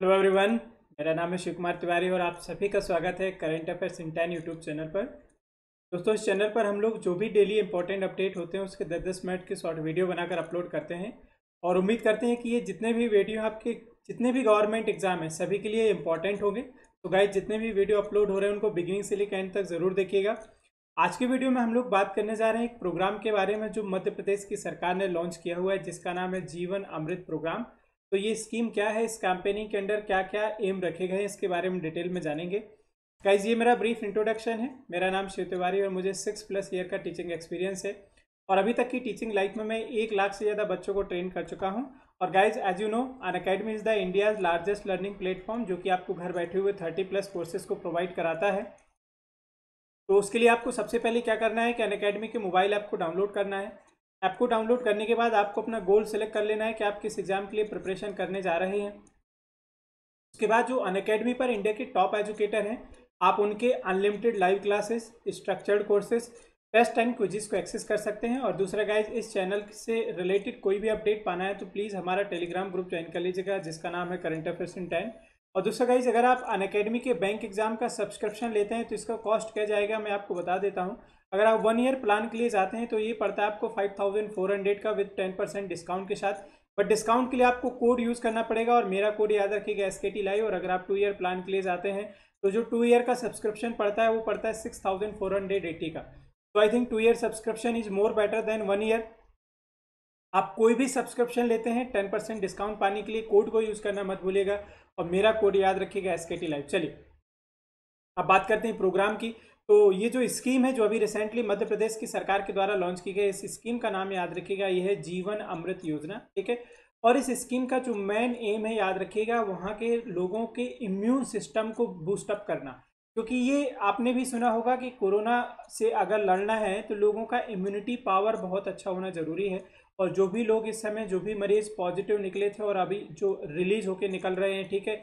Hello everyone. मेरा नाम है शिव कुमार तिवारी और आप सभी का स्वागत है current affairs in 10 YouTube channel पर। दोस्तों, इस चैनल पर हम लोग जो भी डेली इंपॉर्टेंट अपडेट होते हैं उसके 10-10 मिनट के शॉर्ट वीडियो बनाकर अपलोड करते हैं और उम्मीद करते हैं कि ये जितने भी वीडियो आपके जितने भी गवर्नमेंट एग्जाम हैं सभी के लिए इंपॉर्टेंट होंगे। तो गाइज, जितने भी वीडियो अपलोड हो रहे हैं उनको बिगिनिंग से लेकर एंड तक जरूर देखिएगा। आज की वीडियो में हम लोग बात करने जा रहे हैं एक प्रोग्राम के बारे में जो मध्य प्रदेश की सरकार ने लॉन्च किया हुआ है, जिसका नाम है जीवन अमृत प्रोग्राम। तो ये स्कीम क्या है, इस कैंपेनिंग के अंडर क्या क्या एम रखे गए हैं, इसके बारे में डिटेल में जानेंगे। गाइज, ये मेरा ब्रीफ इंट्रोडक्शन है। मेरा नाम शिव तिवारी और मुझे 6+ ईयर का टीचिंग एक्सपीरियंस है और अभी तक की टीचिंग लाइफ में मैं 1 लाख से ज़्यादा बच्चों को ट्रेन कर चुका हूँ। और guys, as you know, Unacademy is the India's largest learning platform, जो कि आपको घर बैठे हुए 30+ कोर्सेज को प्रोवाइड कराता है। तो उसके लिए आपको सबसे पहले क्या करना है कि अनअकैडमी के मोबाइल ऐप को डाउनलोड करना है। ऐप को डाउनलोड करने के बाद आपको अपना गोल सेलेक्ट कर लेना है कि आप किस एग्जाम के लिए प्रिपरेशन करने जा रहे हैं। उसके बाद जो अनअकैडमी पर इंडिया के टॉप एजुकेटर हैं, आप उनके unlimited live classes, structured courses, test and quizzes को एक्सेस कर सकते हैं। और दूसरा गाइज, इस चैनल से रिलेटेड कोई भी अपडेट पाना है तो प्लीज़ हमारा टेलीग्राम ग्रुप ज्वाइन कर लीजिएगा, जिसका नाम है करंट अफेयर्स इन 10। और दूसरा गाइज, अगर आप अनअकैडमी के बैंक एग्जाम का सब्सक्रिप्शन लेते हैं तो इसका कॉस्ट क्या जाएगा मैं आपको बता देता हूँ। अगर आप 1 ईयर प्लान के लिए जाते हैं तो ये पड़ता है आपको 5400 का विद 10% डिस्काउंट के साथ। बट डिस्काउंट के लिए आपको कोड यूज़ करना पड़ेगा और मेरा कोड याद रखिएगा SKT लाइव। और अगर आप 2 ईयर प्लान के लिए जाते हैं तो जो 2 ईयर का सब्सक्रिप्शन पड़ता है वो पड़ता है 6480 का। तो I think 2 year subscription is more better than 1 year. आप कोई भी सब्सक्रिप्शन लेते हैं 10% डिस्काउंट पाने के लिए कोड को यूज़ करना मत भूलिएगा और मेरा कोड याद रखिएगा SKT लाइव। चलिए अब बात करते हैं प्रोग्राम की। तो ये जो स्कीम है जो अभी रिसेंटली मध्य प्रदेश की सरकार के द्वारा लॉन्च की गई, इस स्कीम का नाम याद रखिएगा, ये है जीवन अमृत योजना। ठीक है। और इस स्कीम का जो मेन एम है याद रखिएगा, वहाँ के लोगों के इम्यून सिस्टम को बूस्टअप करना। क्योंकि ये आपने भी सुना होगा कि कोरोना से अगर लड़ना है तो लोगों का इम्यूनिटी पावर बहुत अच्छा होना जरूरी है। और जो भी लोग इस समय जो भी मरीज पॉजिटिव निकले थे और अभी जो रिलीज होके निकल रहे हैं, ठीक है,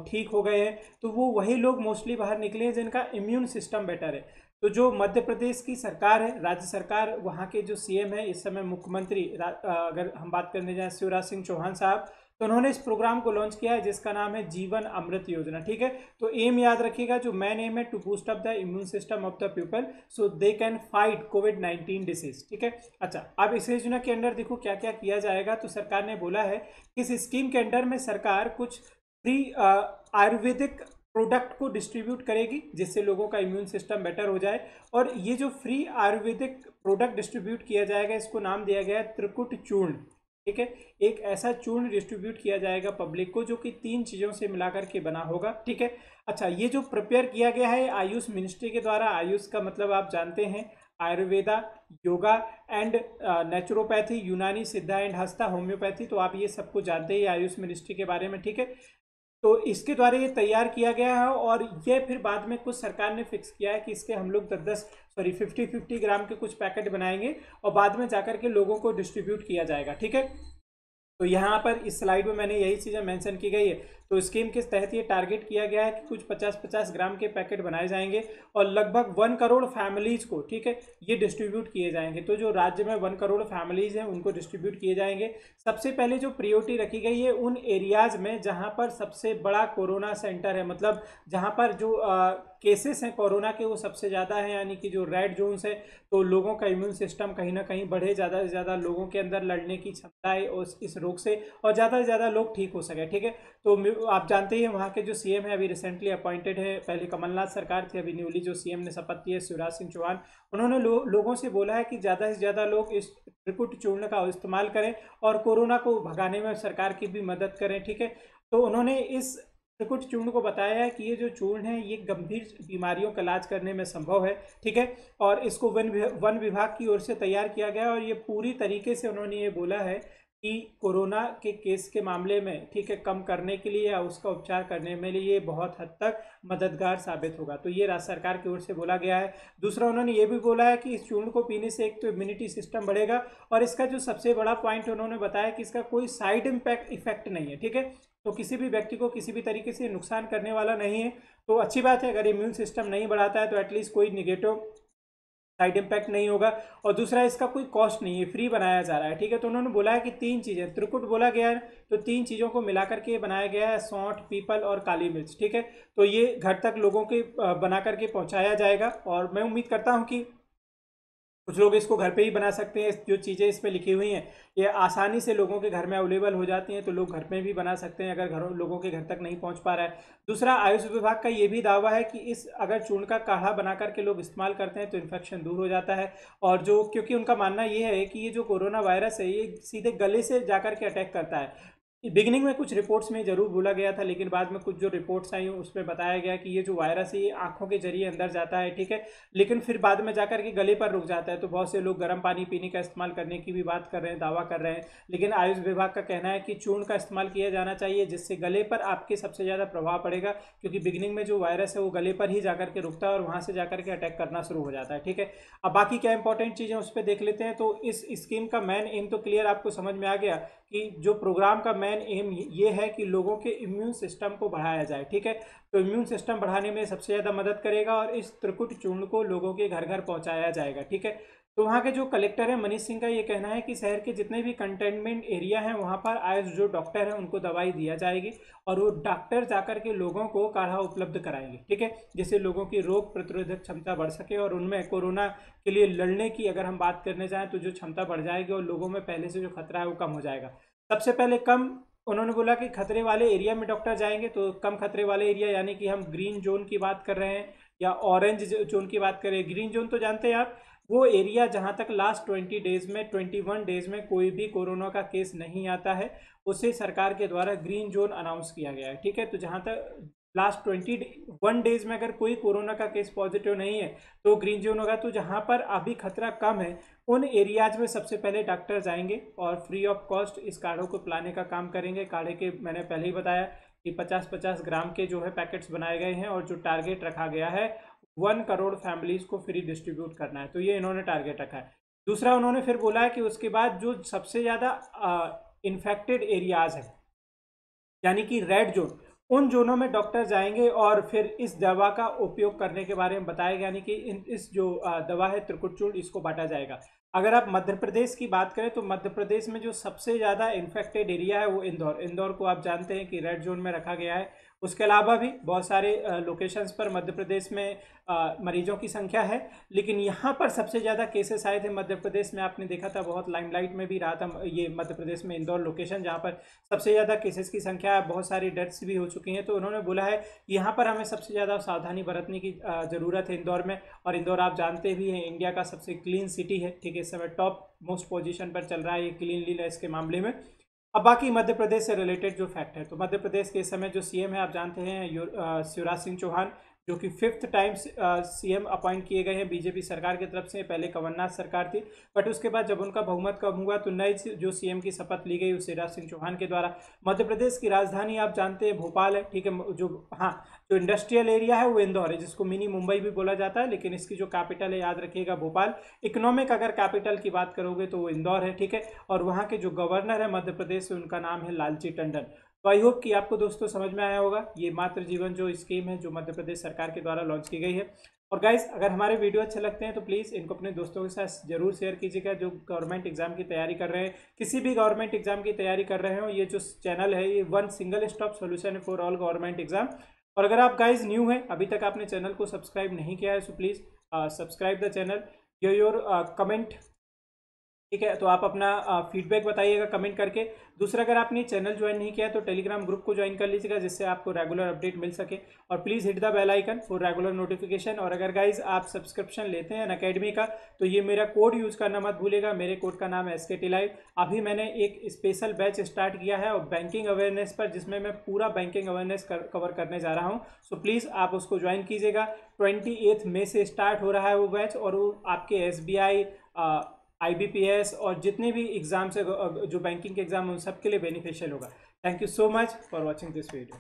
ठीक हो गए हैं, तो वो वही लोग मोस्टली बाहर निकले हैं जिनका इम्यून सिस्टम बेटर है। तो जो मध्य प्रदेश की सरकार है, राज्य सरकार, वहाँ के जो CM है इस समय मुख्यमंत्री, अगर हम बात करने जाए शिवराज सिंह चौहान साहब, तो उन्होंने इस प्रोग्राम को लॉन्च किया है जिसका नाम है जीवन अमृत योजना। ठीक है। तो एम याद रखिएगा, जो मेन एम है to boost up the immune system of the people so they can fight कोविड-19 डिसीज। ठीक है। अच्छा, अब इस योजना के अंदर देखो क्या क्या किया जाएगा। तो सरकार ने बोला है कि इस स्कीम के अंडर में सरकार कुछ फ्री आयुर्वेदिक प्रोडक्ट को डिस्ट्रीब्यूट करेगी जिससे लोगों का इम्यून सिस्टम बेटर हो जाए। और ये जो फ्री आयुर्वेदिक प्रोडक्ट डिस्ट्रीब्यूट किया जाएगा, इसको नाम दिया गया है त्रिकुट चूर्ण। ठीक है। एक ऐसा चूर्ण डिस्ट्रीब्यूट किया जाएगा पब्लिक को जो कि 3 चीज़ों से मिलाकर के बना होगा। ठीक है। अच्छा, ये जो प्रिपेयर किया गया है आयुष मिनिस्ट्री के द्वारा, आयुष का मतलब आप जानते हैं आयुर्वेदा, योगा एंड नेचुरोपैथी, यूनानी, सिद्धा एंड हस्ता, होम्योपैथी। तो आप ये सबको जानते हैं आयुष मिनिस्ट्री के बारे में। ठीक है। तो इसके द्वारा ये तैयार किया गया है और ये फिर बाद में कुछ सरकार ने फिक्स किया है कि इसके हम लोग 50-50 ग्राम के कुछ पैकेट बनाएंगे और बाद में जाकर के लोगों को डिस्ट्रीब्यूट किया जाएगा। ठीक है। तो यहाँ पर इस स्लाइड में मैंने यही चीज़ें मेंशन की गई है। तो स्कीम के तहत ये टारगेट किया गया है कि कुछ 50-50 ग्राम के पैकेट बनाए जाएंगे और लगभग 1 करोड़ फैमिलीज को, ठीक है, ये डिस्ट्रीब्यूट किए जाएंगे। तो जो राज्य में 1 करोड़ फैमिलीज हैं उनको डिस्ट्रीब्यूट किए जाएंगे। सबसे पहले जो प्रियोरिटी रखी गई है उन एरियाज में जहाँ पर सबसे बड़ा कोरोना सेंटर है, मतलब जहाँ पर जो केसेस हैं कोरोना के वो सबसे ज़्यादा हैं, यानी कि जो रेड जोन्स है। तो लोगों का इम्यून सिस्टम कहीं ना कहीं बढ़े, ज़्यादा से ज़्यादा लोगों के अंदर लड़ने की क्षमता है इस रोग से और ज़्यादा से ज़्यादा लोग ठीक हो सके। ठीक है। तो आप जानते ही हैं वहाँ के जो CM है अभी रिसेंटली अपॉइंटेड है, पहले कमलनाथ सरकार थी, अभी न्यूली जो CM ने शपथ ली है शिवराज सिंह चौहान। उन्होंने लोगों से बोला है कि ज़्यादा से ज़्यादा लोग इस त्रिकुट चूर्ण का इस्तेमाल करें और कोरोना को भगाने में सरकार की भी मदद करें। ठीक है। तो उन्होंने इस त्रिकुट चूर्ण को बताया है कि ये जो चूर्ण है ये गंभीर बीमारियों का इलाज करने में संभव है। ठीक है। और इसको वन विभाग की ओर से तैयार किया गया है और ये पूरी तरीके से उन्होंने ये बोला है कि कोरोना के केस के मामले में, ठीक है, कम करने के लिए या उसका उपचार करने में लिए ये बहुत हद तक मददगार साबित होगा। तो ये राज्य सरकार की ओर से बोला गया है। दूसरा उन्होंने ये भी बोला है कि इस चूर्ण को पीने से एक तो इम्यूनिटी सिस्टम बढ़ेगा और इसका जो सबसे बड़ा पॉइंट उन्होंने बताया कि इसका कोई साइड इफेक्ट नहीं है। ठीक है। तो किसी भी व्यक्ति को किसी भी तरीके से नुकसान करने वाला नहीं है। तो अच्छी बात है, अगर इम्यून सिस्टम नहीं बढ़ाता है तो एटलीस्ट कोई निगेटिव साइड इम्पैक्ट नहीं होगा, और दूसरा इसका कोई कॉस्ट नहीं है, फ्री बनाया जा रहा है, ठीक है। तो उन्होंने बोला है कि 3 चीज़ें, त्रिकुट बोला गया है, तो 3 चीज़ों को मिलाकर के बनाया गया है, सौंठ, पीपल और काली मिर्च, ठीक है। तो ये घर तक लोगों के बना करके पहुंचाया जाएगा, और मैं उम्मीद करता हूं कि कुछ लोग इसको घर पे ही बना सकते हैं। जो चीज़ें इसमें लिखी हुई हैं ये आसानी से लोगों के घर में अवेलेबल हो जाती हैं, तो लोग घर में भी बना सकते हैं अगर लोगों के घर तक नहीं पहुंच पा रहा है। दूसरा, आयुष विभाग का ये भी दावा है कि इस अगर चूर्ण का काढ़ा बना करके लोग इस्तेमाल करते हैं तो इन्फेक्शन दूर हो जाता है, और जो क्योंकि उनका मानना ये है कि ये जो कोरोना वायरस है ये सीधे गले से जाकर के अटैक करता है। बिगिनिंग में कुछ रिपोर्ट्स में जरूर बोला गया था, लेकिन बाद में कुछ जो रिपोर्ट्स आई उसमें बताया गया कि ये जो वायरस है ये आंखों के जरिए अंदर जाता है, ठीक है, लेकिन फिर बाद में जाकर के गले पर रुक जाता है। तो बहुत से लोग गर्म पानी पीने का इस्तेमाल करने की भी बात कर रहे हैं, दावा कर रहे हैं, लेकिन आयुष विभाग का कहना है कि चूर्ण का इस्तेमाल किया जाना चाहिए, जिससे गले पर आपके सबसे ज़्यादा प्रभाव पड़ेगा, क्योंकि बिगिनिंग में जो वायरस है वो गले पर ही जाकर के रुकता है और वहाँ से जाकर के अटैक करना शुरू हो जाता है, ठीक है। अब बाकी क्या इंपॉर्टेंट चीज़ें उस पर देख लेते हैं। तो इस स्कीम का मेन एम तो क्लियर आपको समझ में आ गया कि जो प्रोग्राम का मेन एम ये है कि लोगों के इम्यून सिस्टम को बढ़ाया जाए, ठीक है। तो इम्यून सिस्टम बढ़ाने में सबसे ज़्यादा मदद करेगा, और इस त्रिकुट चूर्ण को लोगों के घर घर पहुंचाया जाएगा, ठीक है। तो वहाँ के जो कलेक्टर है मनीष सिंह का ये कहना है कि शहर के जितने भी कंटेनमेंट एरिया हैं वहाँ पर आयुष जो डॉक्टर हैं उनको दवाई दिया जाएगी, और वो डॉक्टर जाकर के लोगों को काढ़ा उपलब्ध कराएंगे, ठीक है, जिससे लोगों की रोग प्रतिरोधक क्षमता बढ़ सके, और उनमें कोरोना के लिए लड़ने की अगर हम बात करने जाएँ तो जो क्षमता बढ़ जाएगी और लोगों में पहले से जो खतरा है वो कम हो जाएगा। सबसे पहले कम, उन्होंने बोला कि खतरे वाले एरिया में डॉक्टर जाएंगे, तो कम खतरे वाले एरिया यानी कि हम ग्रीन जोन की बात कर रहे हैं या ऑरेंज जोन की बात करें। ग्रीन जोन तो जानते हैं आप, वो एरिया जहां तक लास्ट 20 डेज में 21 डेज में कोई भी कोरोना का केस नहीं आता है, उसे सरकार के द्वारा ग्रीन जोन अनाउंस किया गया है, ठीक है। तो जहां तक लास्ट 21 डेज में अगर कोई कोरोना का केस पॉजिटिव नहीं है तो ग्रीन जोन होगा। तो जहां पर अभी खतरा कम है उन एरियाज में सबसे पहले डॉक्टर जाएंगे और फ्री ऑफ कॉस्ट इस काढ़ों को पिलाने का काम करेंगे। काढ़े के मैंने पहले ही बताया कि 50-50 ग्राम के जो है पैकेट्स बनाए गए हैं, और जो टारगेट रखा गया है 1 करोड़ फैमिलीज को फ्री डिस्ट्रीब्यूट करना है, तो ये इन्होंने टारगेट रखा है। दूसरा, उन्होंने फिर बोला है कि उसके बाद जो सबसे ज़्यादा इन्फेक्टेड एरियाज है यानी कि रेड जोन, उन जोनों में डॉक्टर जाएंगे और फिर इस दवा का उपयोग करने के बारे में बताएगा, यानी कि इस जो दवा है त्रिकुट चूर्ण इसको बांटा जाएगा। अगर आप मध्य प्रदेश की बात करें तो मध्य प्रदेश में जो सबसे ज़्यादा इन्फेक्टेड एरिया है वो इंदौर को आप जानते हैं कि रेड जोन में रखा गया है। उसके अलावा भी बहुत सारे लोकेशंस पर मध्य प्रदेश में मरीजों की संख्या है, लेकिन यहाँ पर सबसे ज़्यादा केसेस आए थे मध्य प्रदेश में, आपने देखा था बहुत लाइमलाइट में भी रहा था ये मध्य प्रदेश में इंदौर लोकेशन, जहाँ पर सबसे ज़्यादा केसेस की संख्या है, बहुत सारी डेथ्स भी हो चुकी हैं। तो उन्होंने बोला है यहाँ पर हमें सबसे ज़्यादा सावधानी बरतने की ज़रूरत है इंदौर में, और इंदौर आप जानते भी हैं इंडिया का सबसे क्लीन सिटी है, ठीक है, इस समय टॉप मोस्ट पोजीशन पर चल रहा है ये क्लीनलीनेस के मामले में। अब बाकी मध्य प्रदेश से रिलेटेड जो फैक्ट है, तो मध्य प्रदेश के इस समय जो सीएम है आप जानते हैं शिवराज सिंह चौहान, जो कि 5th टाइम सीएम अपॉइंट किए गए हैं बीजेपी सरकार की तरफ से। पहले कमलनाथ सरकार थी, बट उसके बाद जब उनका बहुमत कम हुआ तो नए जो सीएम की शपथ ली गई शिवराज सिंह चौहान के द्वारा। मध्य प्रदेश की राजधानी आप जानते हैं भोपाल है, ठीक है, जो इंडस्ट्रियल एरिया है वो इंदौर है, जिसको मिनी मुंबई भी बोला जाता है, लेकिन इसकी जो कैपिटल है याद रखिएगा भोपाल। इकोनॉमिक अगर कैपिटल की बात करोगे तो वो इंदौर है, ठीक है, और वहाँ के जो गवर्नर है मध्य प्रदेश से उनका नाम है लालजी टंडन। तो आई होप कि आपको दोस्तों समझ में आया होगा ये मातृ जीवन जो स्कीम है जो मध्य प्रदेश सरकार के द्वारा लॉन्च की गई है। और गाइस, अगर हमारे वीडियो अच्छे लगते हैं तो प्लीज़ इनको अपने दोस्तों के साथ जरूर शेयर कीजिएगा जो गवर्नमेंट एग्जाम की तैयारी कर रहे हैं, किसी भी गवर्नमेंट एग्जाम की तैयारी कर रहे हो। ये जो चैनल है ये one single stop solution for all government exam. और अगर आप गाइज न्यू हैं, अभी तक आपने चैनल को सब्सक्राइब नहीं किया है, so please subscribe the channel, your comment, ठीक है। तो आप अपना फीडबैक बताइएगा कमेंट करके। दूसरा, अगर आपने चैनल ज्वाइन नहीं किया है तो टेलीग्राम ग्रुप को ज्वाइन कर लीजिएगा, जिससे आपको रेगुलर अपडेट मिल सके, और please hit the bell icon for regular notification. और अगर गाइज आप सब्सक्रिप्शन लेते हैं अनअकैडमी का तो ये मेरा कोड यूज़ करना मत भूलेगा, मेरे कोड का नाम है SKT Live। अभी मैंने एक स्पेशल बैच स्टार्ट किया है और बैंकिंग अवेयरनेस पर, जिसमें मैं पूरा बैंकिंग अवेयरनेस कवर करने जा रहा हूँ। सो प्लीज़ आप उसको ज्वाइन कीजिएगा। 28 मई से स्टार्ट हो रहा है वो बैच, और वो आपके SBI, IBPS और जितने भी एग्जाम्स है जो बैंकिंग के एग्जाम उन सब के लिए बेनिफिशियल होगा। Thank you so much for watching this video.